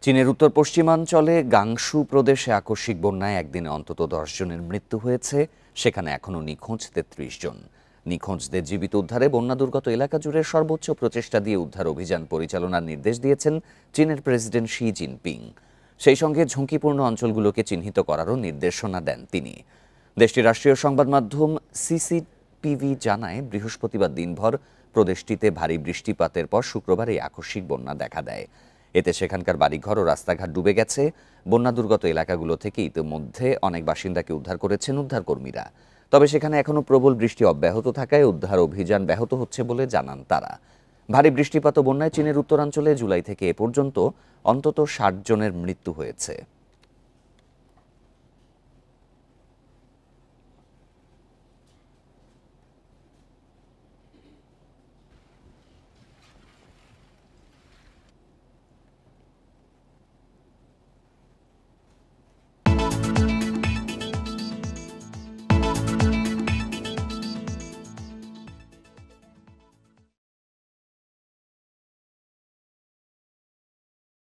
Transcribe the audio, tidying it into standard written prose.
চীনের উত্তর পশ্চিমাঞ্চলে গাংশু প্রদেশে আকস্মিক বন্যায় একদিনে অন্তত ১০ জনের মৃত্যু হয়েছে। সেখানে এখনও নিখোঁজ ৩৩ জন। নিখোঁজদের জীবিত উদ্ধারে বন্যা দুর্গত এলাকা জুড়ে সর্বোচ্চ প্রচেষ্টা দিয়ে উদ্ধার অভিযান পরিচালনার নির্দেশ দিয়েছেন চীনের প্রেসিডেন্ট শি জিনপিং। সেই সঙ্গে ঝুঁকিপূর্ণ অঞ্চলগুলোকে চিহ্নিত করারও নির্দেশনা দেন তিনি। দেশটির রাষ্ট্রীয় সংবাদ মাধ্যম সিসিটিভি জানায়, বৃহস্পতিবার দিনভর প্রদেশটিতে ভারী বৃষ্টিপাতের পর শুক্রবার এই আকস্মিক বন্যা দেখা দেয়। এতে সেখানকার বাড়িঘর ও রাস্তাঘাট ডুবে গেছে। বন্যা দুর্গত এলাকাগুলো থেকে ইতিমধ্যে অনেক বাসিন্দাকে উদ্ধার করেছেন উদ্ধারকর্মীরা। তবে সেখানে এখনও প্রবল বৃষ্টি অব্যাহত থাকায় উদ্ধার অভিযান ব্যাহত হচ্ছে বলে জানান তারা। ভারী বৃষ্টিপাত ও বন্যায় চীনের উত্তরাঞ্চলে জুলাই থেকে এ পর্যন্ত অন্তত ৬০ জনের মৃত্যু হয়েছে।